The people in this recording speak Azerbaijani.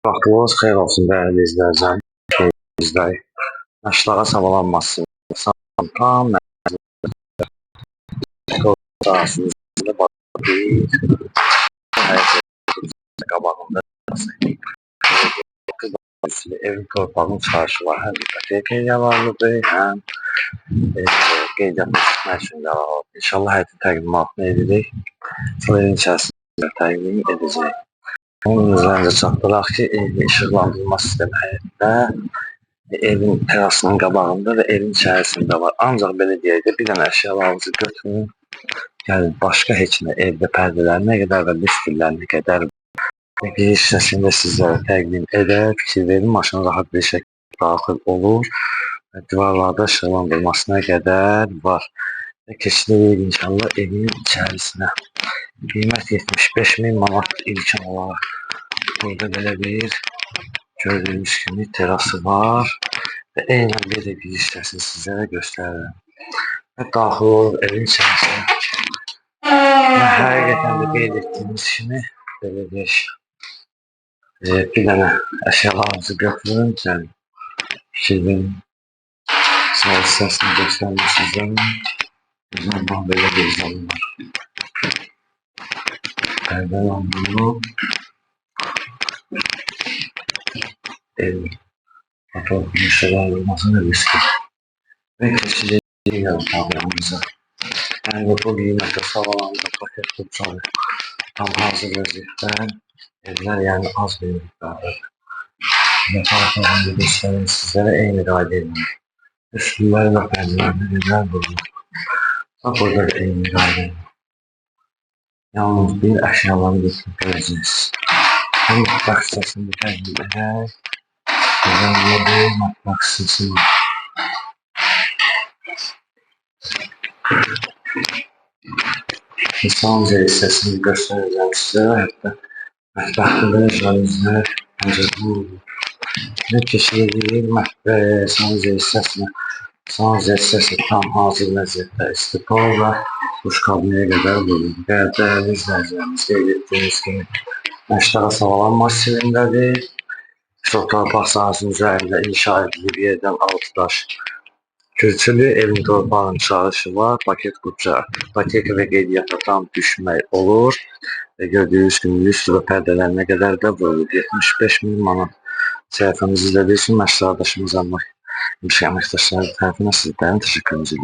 Vaxtınız xeyir olsun değerli izləyicilər. İzləyik. Yaşlara savalanmasın. Tam sahasında bakıyıq. Qabağında evin torpağının çarşı var. Həm ipoteka yalanlıdır, həm qeydiyyat etmək üçün yalanlıdır. İnşallah həyətin təqdimatını edirik. Sonra evin içərisində təqdim edəcəyik. Onun üzərində çatdıraq ki, evin işıqlandırma sistemi həyətdə, evin terasının qabağında və evin içərisində var. Ancaq belə deyək də, bir dənə əşyalarınızı götürün, gəlin başqa heç nə evdə pərdələrinə qədər və liftlərinə qədər bir hissəsində sizlərə təqdim edər, fikir verin, maşın rahat bir şəkildə daxil olur və divarlarda işıqlandırmasına qədər var. Və keçirik inşallah evin içərisinə. Qiymət 75.000 manat ilkin olaraq. Burada belə bir gördüyünüz kimi terası var və eynən bir də bir hissəsini sizlərə göstərirəm. Və daxil olur evin içərisinə. Və həqiqətən də qeyd etdiyimiz kimi belə deyək. Bir dənə əşyalarınızı götürün, gəlin. Fikirlərin sağ hissəsini göstərmək sizlərə. Bundan belə bir zaman var. Pərdelandırma. Fotoğrafın işıqlandırması da riskli. Və keçirik yatağımıza. Yəni bu qiymətə sağlandı paket tutsalı. Tam hazır vəziyyətdə. Evlər yəni az bir miqdardır. Yatağımda göstərim sizlərə eyni qayda edilir. Üstünləri və pərdələrdə evlər bulunur. Burada da eyni qayda edilir. Yalnız bir əşyaları götürüb görəcəyiz. Bu mutfaq hissəsini təqdim edək. Burada bir mutfaq hissəsi var. İnsanca hissəsini göstərəcəm sizə. Hətta mətbəxdə jaluzlər pəncərəli olur. Və keçirik sanca hissəsinə. Sanca hissəsi tam hazır vəziyyətdə istipol və duşqabinəyə qədər bulunur. Və dəyərli izləyicilərimiz qeyd etdiyimiz kimi Yaşlara savalanma sistemindədir. Torpaq sahəsinin üzərində inşa edilib yerdən 6 daş külçülü evin torpağının çağrışı var. Paket qutca, ipoteka və qeydiyyata tam düşmək olur. Və gördüyünüz kimi lüstr və pərdələrinə qədər də vurulur. 75.000 manat. Səhifəmizi izlədiyi üçün məşğul adaşımız əməkdaşları tərəfindən sizlərə təşəkkür edirik.